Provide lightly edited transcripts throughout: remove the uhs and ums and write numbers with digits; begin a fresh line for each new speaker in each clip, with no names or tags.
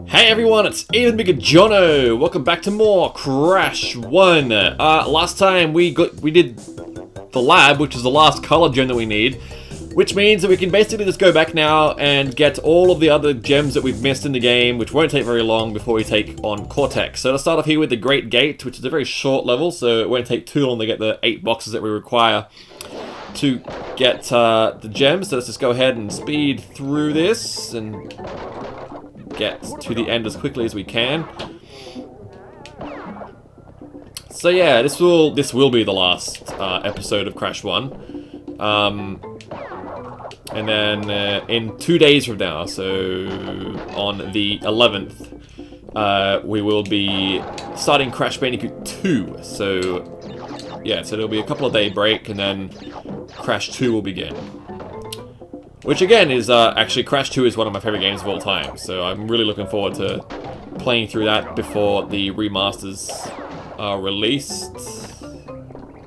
Hey everyone, it's Even Bigger Jono. Welcome back to more Crash 1. Last time we did the lab, which is the last color gem that we need, which means that we can basically just go back now and get all of the other gems that we've missed in the game, which won't take very long before we take on Cortex. So let's start off here with the Great Gate, which is a very short level, so it won't take too long to get the 8 boxes that we require to get the gems. So let's just go ahead and speed through this and get to the end as quickly as we can. So yeah, this will be the last episode of Crash 1. And then in 2 days from now, so on the 11th, we will be starting Crash Bandicoot 2. So yeah, so there'll be a couple of day break and then Crash 2 will begin. Which again is, actually Crash 2 is one of my favorite games of all time, so I'm really looking forward to playing through that before the remasters are released.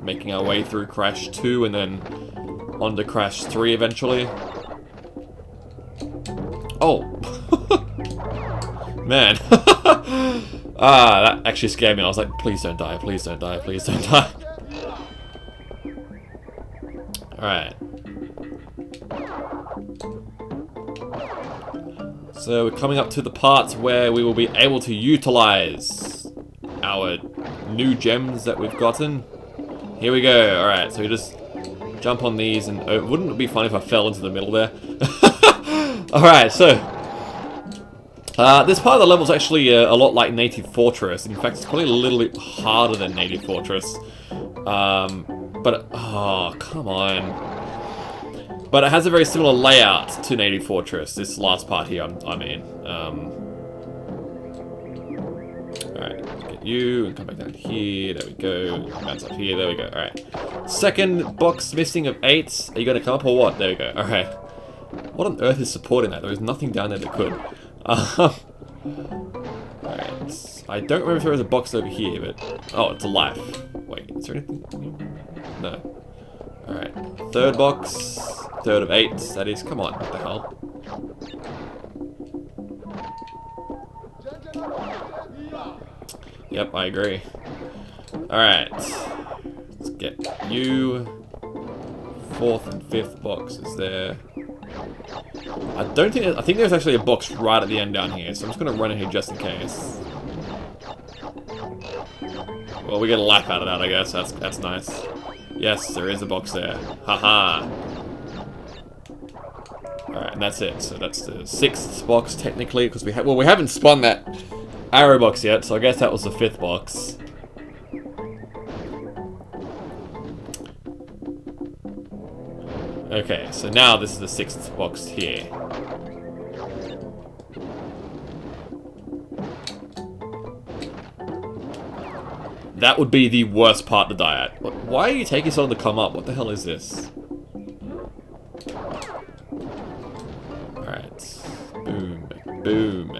Making our way through Crash 2 and then on to Crash 3 eventually. Oh! Man. That actually scared me. I was like, please don't die, please don't die, please don't die. Alright. So we're coming up to the part where we will be able to utilize our new gems that we've gotten. Here we go. Alright, so we just jump on these and... Oh, wouldn't it be funny if I fell into the middle there? Alright, so... this part of the level is actually a lot like Native Fortress. In fact, it's probably a little bit harder than Native Fortress. But... Oh, come on. But it has a very similar layout to Native Fortress, this last part here, I mean. Alright, let's get you, and come back down here, there we go. Bounce up here, there we go, alright. Second box missing of 8. Are you going to come up or what? There we go, alright. What on earth is supporting that? There is nothing down there that could. Alright, I don't remember if there was a box over here, but... Oh, it's a life. Wait, is there anything? No. Alright, third box. Third of 8, that is. Come on, what the hell? Yep, I agree. Alright. Let's get you. 4th and 5th boxes there. I think there's actually a box right at the end down here, so I'm just gonna run in here just in case. Well, we get a laugh out of that, I guess. That's nice. Yes, there is a box there. Haha. Alright, and that's it. So that's the 6th box, technically, because we haven't spun that arrow box yet, so I guess that was the 5th box. Okay, so now this is the 6th box here. That would be the worst part to die at. Why are you taking so long to come up? What the hell is this? Alright. Boom. Boom.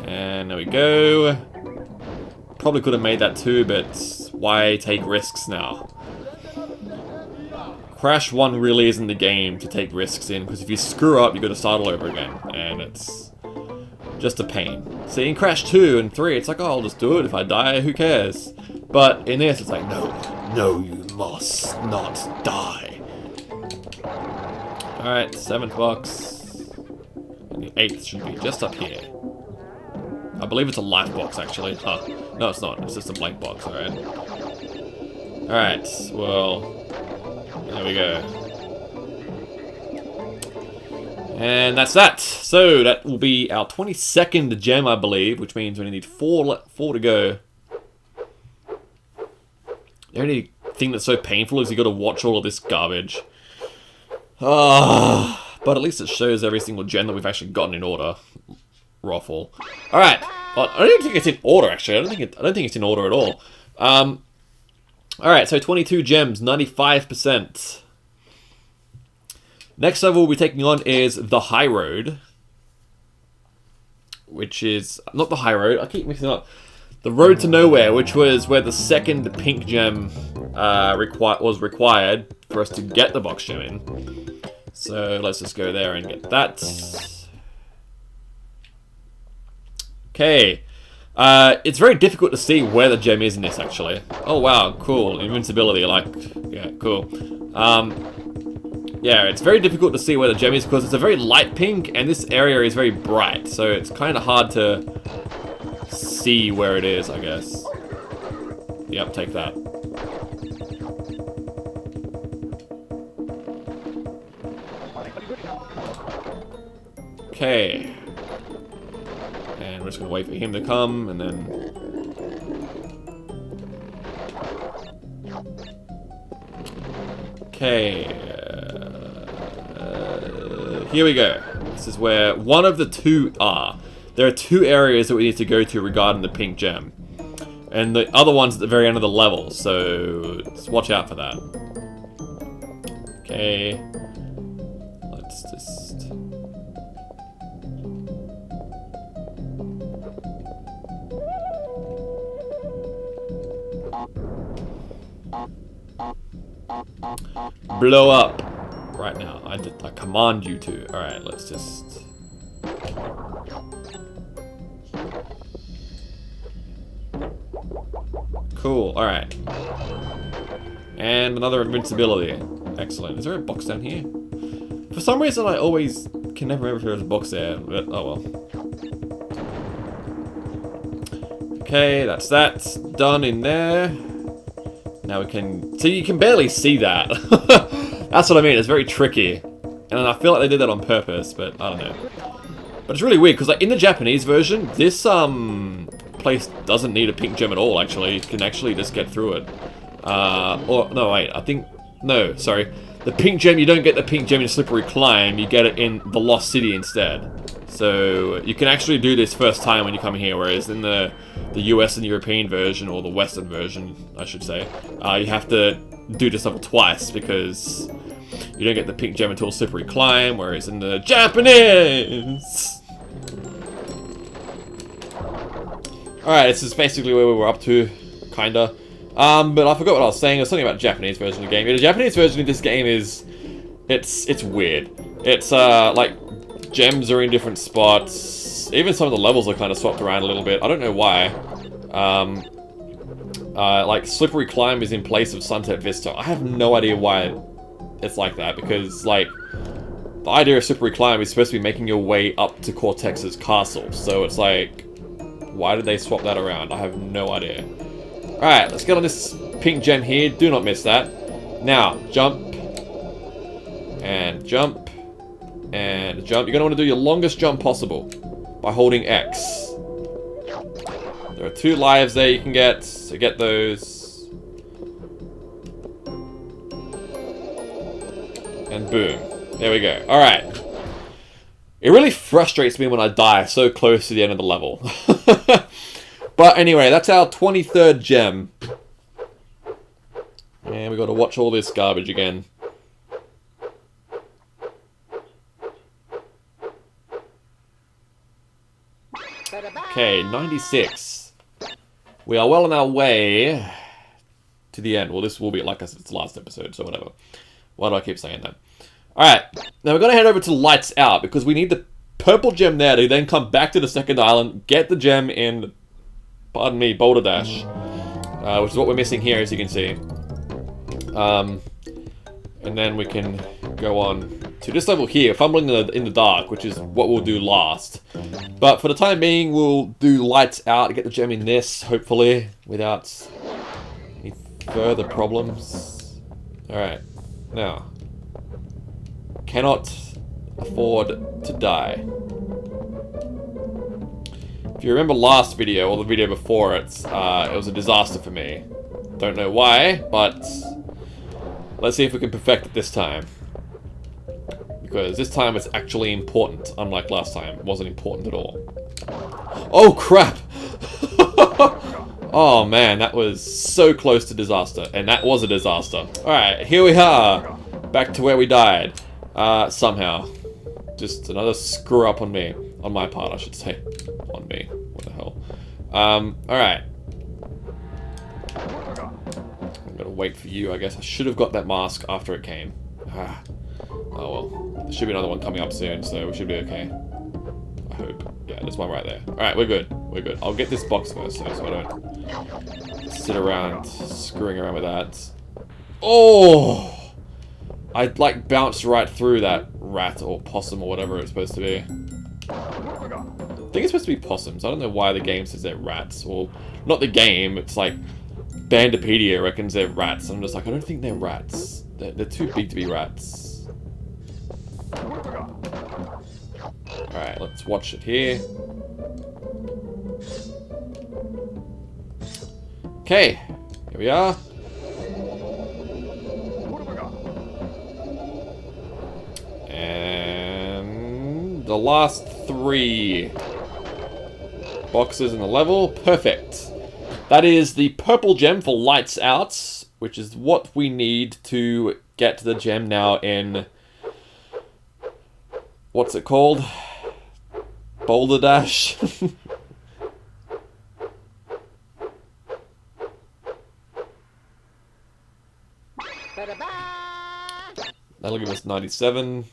And there we go. Probably could have made that too, but why take risks now? Crash 1 really isn't the game to take risks in, because if you screw up, you've got to start all over again. And it's just a pain. See, in Crash 2 and 3, it's like, oh, I'll just do it. If I die, who cares? But in this, it's like, no, you must not die. Alright, 7th box. And the 8th should be just up here. I believe it's a life box, actually. Huh. No, it's not. It's just a blank box, alright. Alright, well, there we go. And that's that. So that will be our 22nd gem, I believe, which means we need 4 to go. The only thing that's so painful is you got to watch all of this garbage. But at least it shows every single gem that we've actually gotten in order. Raffle. All right. Well, I don't even think it's in order. Actually, I don't think it's in order at all. All right. So 22 gems, 95%. Next level we'll be taking on is the High Road, which is not the High Road. I keep mixing up. The Road to Nowhere, which was where the second pink gem was required for us to get the box gem in. So let's just go there and get that. Okay. It's very difficult to see where the gem is in this, actually. Oh, wow, cool. Invincibility, like, yeah, cool. Yeah, it's very difficult to see where the gem is because it's a very light pink, and this area is very bright, so it's kind of hard to see where it is, I guess. Yep, take that. Okay. And we're just going to wait for him to come, and then... Okay. Here we go. This is where one of the two are. There are two areas that we need to go to regarding the pink gem. And the other one's at the very end of the level, so just watch out for that. Okay. Let's just... blow up right now. I command you to. Alright, let's just... Cool, alright. And another invincibility. Excellent. Is there a box down here? For some reason I always can never remember if there's a box there, but oh well. Okay, that's that. Done in there. Now we can... So you can barely see that. That's what I mean, it's very tricky. And I feel like they did that on purpose, but I don't know. But it's really weird, because like in the Japanese version, this place doesn't need a pink gem at all, actually. You can actually just get through it. Or, no, wait, I think... No, sorry. The pink gem, you don't get the pink gem in Slippery Climb, you get it in the Lost City instead. So you can actually do this first time when you come here, whereas in the US and European version, or the Western version, I should say, you have to do this level twice, because you don't get the pink gem until Slippery Climb, whereas in the Japanese... Alright, this is basically where we were up to, kinda. But I forgot what I was saying. It was something about the Japanese version of the game. The Japanese version of this game is... It's weird. It's, like, gems are in different spots. Even some of the levels are kind of swapped around a little bit. I don't know why. Like, Slippery Climb is in place of Sunset Vista. I have no idea why it's like that, because, like, the idea of Slippery Climb is supposed to be making your way up to Cortex's castle. So it's like... Why did they swap that around? I have no idea. Alright, let's get on this pink gem here. Do not miss that. Now, jump. And jump. And jump. You're going to want to do your longest jump possible by holding X. There are 2 lives there you can get, so get those. And boom. There we go. Alright. It really frustrates me when I die so close to the end of the level. But anyway, that's our 23rd gem. And we got to watch all this garbage again. Okay, 96. We are well on our way to the end. Well, this will be, like I said, it's the last episode, so whatever. Why do I keep saying that? Alright, now we're going to head over to Lights Out, because we need the purple gem there to then come back to the second island, get the gem in, pardon me, Boulder Dash, which is what we're missing here, as you can see. And then we can go on to this level here, Fumbling in the Dark, which is what we'll do last. But for the time being, we'll do Lights Out to get the gem in this, hopefully, without any further problems. Alright, now... Cannot afford to die. If you remember last video, or the video before it was a disaster for me. Don't know why, but let's see if we can perfect it this time. Because this time it's actually important, unlike last time. It wasn't important at all. Oh crap! Oh man, that was so close to disaster. And that was a disaster. Alright, here we are. Back to where we died. Somehow. Just another screw up on me. On my part, I should say. On me. What the hell. Alright. I'm gonna wait for you, I guess. I should have got that mask after it came. Oh well. There should be another one coming up soon, so we should be okay. I hope. Yeah, there's one right there. Alright, we're good. We're good. I'll get this box first, though, so I don't sit around screwing around with that. Oh! I, like, bounced right through that rat or possum or whatever it's supposed to be. I think it's supposed to be possums. I don't know why the game says they're rats. Well, not the game. It's like Bandipedia reckons they're rats. I'm just like, I don't think they're rats. They're too big to be rats. Alright, let's watch it here. Okay, here we are. And the last 3 boxes in the level. Perfect. That is the purple gem for lights out, which is what we need to get to the gem now in... What's it called? Boulder Dash. That'll give us 97.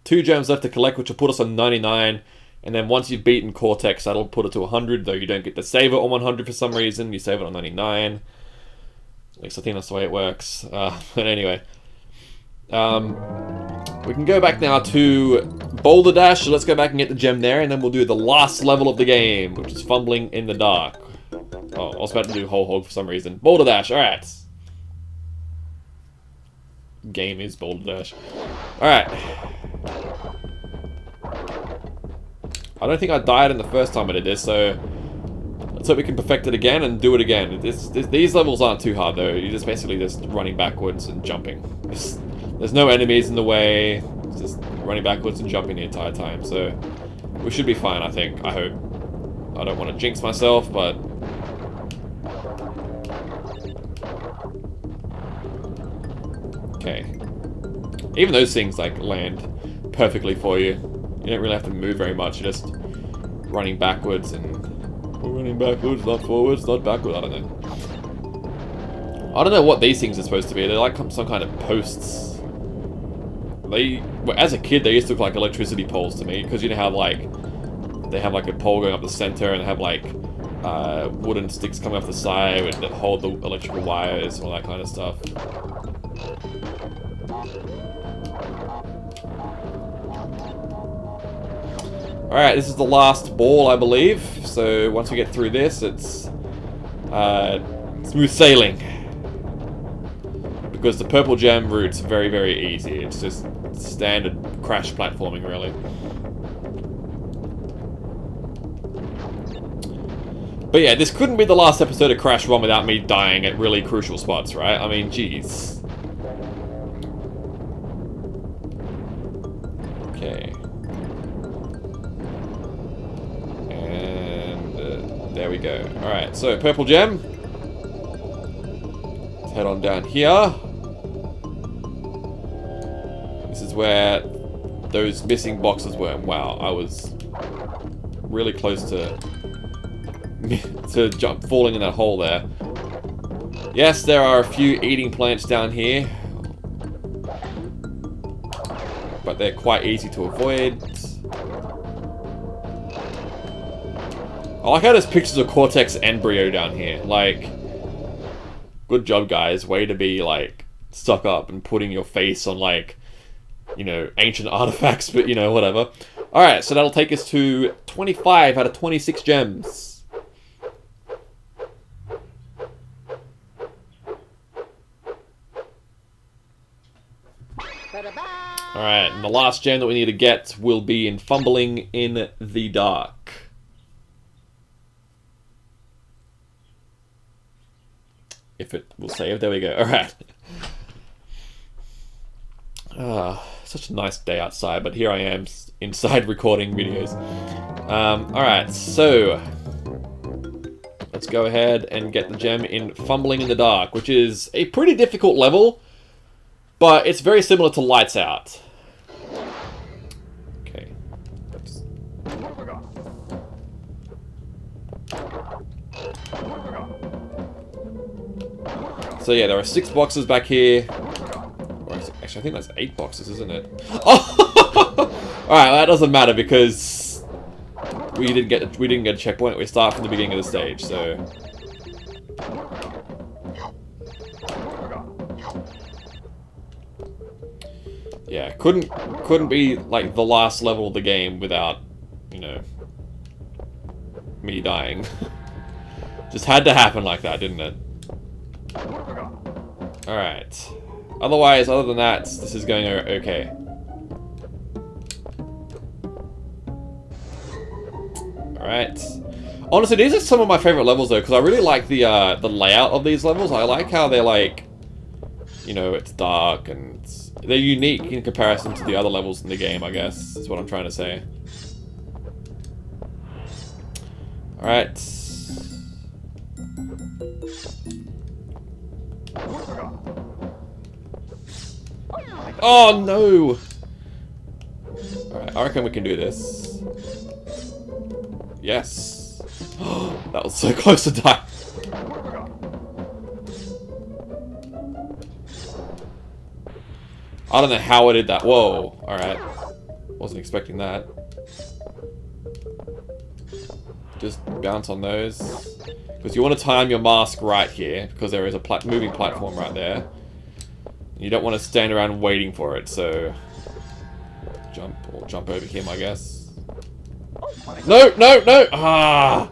2 gems left to collect, which will put us on 99. And then once you've beaten Cortex, that'll put it to 100, though you don't get to save it on 100 for some reason. You save it on 99. At least I think that's the way it works. But anyway. We can go back now to Boulder Dash, so let's go back and get the gem there, and then we'll do the last level of the game, which is Fumbling in the Dark. Oh, I was about to do Whole Hog for some reason. Boulder Dash, alright. Game is Boulder Dash. Alright. I don't think I died in the first time I did this, so let's hope we can perfect it again and do it again. These levels aren't too hard though. You're just basically just running backwards and jumping. There's no enemies in the way. It's just running backwards and jumping the entire time. So we should be fine, I think. I hope. I don't want to jinx myself, but... Okay. Even those things like land perfectly for you. You don't really have to move very much. You're just running backwards and running backwards, not forwards, not backwards. I don't know. I don't know what these things are supposed to be. They're like some kind of posts. As a kid, they used to look like electricity poles to me, because you know how like they have like a pole going up the center and they have like wooden sticks coming off the side that hold the electrical wires and all that kind of stuff. Alright, this is the last ball, I believe. So once we get through this, it's smooth sailing. Because the purple gem route's very, very easy. It's just standard crash platforming, really. But yeah, this couldn't be the last episode of Crash 1 without me dying at really crucial spots, right? I mean, jeez. Okay. There we go. Alright, so purple gem. Let's head on down here. This is where those missing boxes were. Wow, I was really close to falling in that hole there. Yes, there are a few eating plants down here, but they're quite easy to avoid. I like how there's pictures of Cortex embryo down here. Like, good job, guys. Way to be, like, stuck up and putting your face on, like, you know, ancient artifacts, but, you know, whatever. Alright, so that'll take us to 25 out of 26 gems. Alright, and the last gem that we need to get will be in Fumbling in the Dark. If it will save, there we go. Alright. Such a nice day outside, but here I am inside recording videos. Alright, so let's go ahead and get the gem in Fumbling in the Dark, which is a pretty difficult level, but it's very similar to Lights Out. Okay. So yeah, there are 6 boxes back here. Or actually Actually, I think that's 8 boxes, isn't it? Oh! Alright, well, that doesn't matter because we didn't get a checkpoint. We start from the beginning of the stage, so. Yeah, couldn't be like the last level of the game without, you know, me dying. Just had to happen like that, didn't it? Alright. Otherwise, other than that, this is going okay. Alright. Honestly, these are some of my favorite levels though, because I really like the layout of these levels. I like how they're like, you know, it's dark and they're unique in comparison to the other levels in the game, I guess, is what I'm trying to say. Alright. Oh no! Alright, I reckon we can do this. Yes! That was so close to die. I don't know how I did that. Whoa. Alright. Wasn't expecting that. Just bounce on those. Because you want to time your mask right here, because there is a moving platform right there. You don't want to stand around waiting for it, so jump over him, I guess. No, no, no! Ah!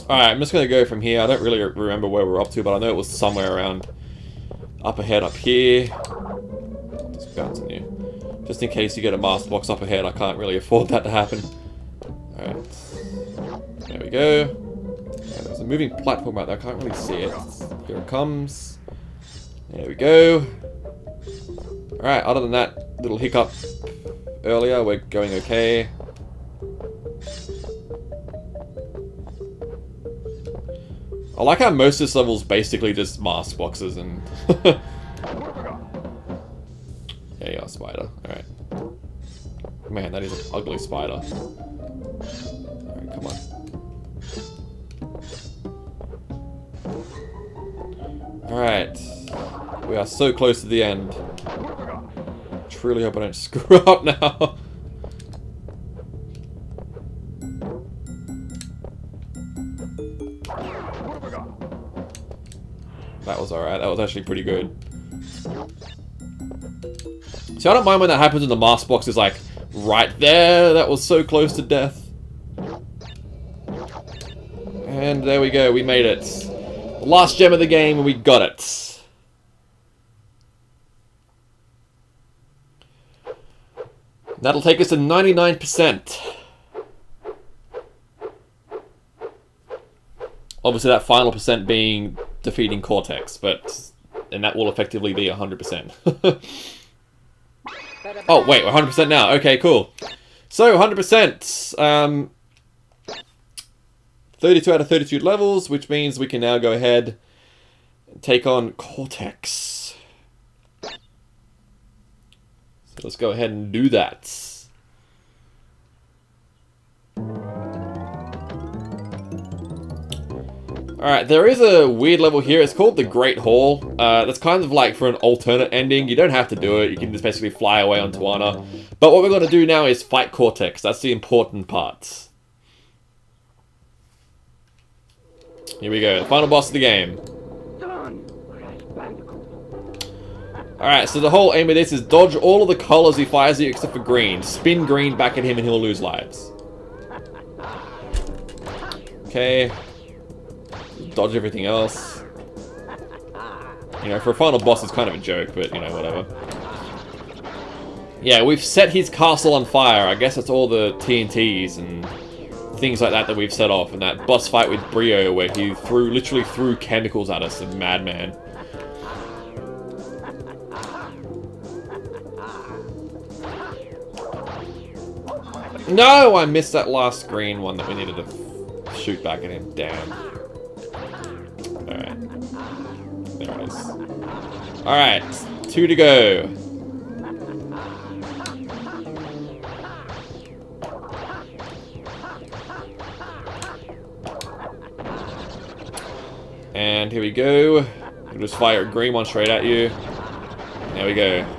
Alright, I'm just going to go from here. I don't really remember where we're up to, but I know it was somewhere around up ahead up here. Just bounce on you. Just in case you get a mask box up ahead, I can't really afford that to happen. Alright. There we go. Yeah, there's a moving platform right there. I can't really see it. Here it comes. There we go. Alright, other than that little hiccup earlier, we're going okay. I like how most of this level is basically just mask boxes and... There you are, spider. Alright. Man, that is an ugly spider. Alright, come on. Alright. We are so close to the end. Truly hope I don't screw up now. That was alright. That was actually pretty good. See, I don't mind when that happens and the mask box is like right there. That was so close to death. And there we go. We made it. The last gem of the game and we got it. That'll take us to 99%. Obviously that final percent being defeating Cortex, and that will effectively be 100%. Oh, wait, we're 100% now. Okay, cool. So, 100%. 32 out of 32 levels, which means we can now go ahead and take on Cortex. So let's go ahead and do that. Alright, there is a weird level here. It's called the Great Hall. That's kind of like for an alternate ending. You don't have to do it. You can just basically fly away on Tijuana. But what we're going to do now is fight Cortex. That's the important part. Here we go. The final boss of the game. Alright, so the whole aim of this is dodge all of the colors he fires at you except for green. Spin green back at him and he'll lose lives. Okay. Dodge everything else. You know, for a final boss it's kind of a joke, but you know, whatever. Yeah, we've set his castle on fire. I guess that's all the TNTs and things like that we've set off. And that boss fight with Brio where he literally threw chemicals at us, a madman. No, I missed that last green one that we needed to shoot back at him. Damn. Alright. There it is. Alright. 2 to go. And here we go. We'll just fire a green one straight at you. There we go.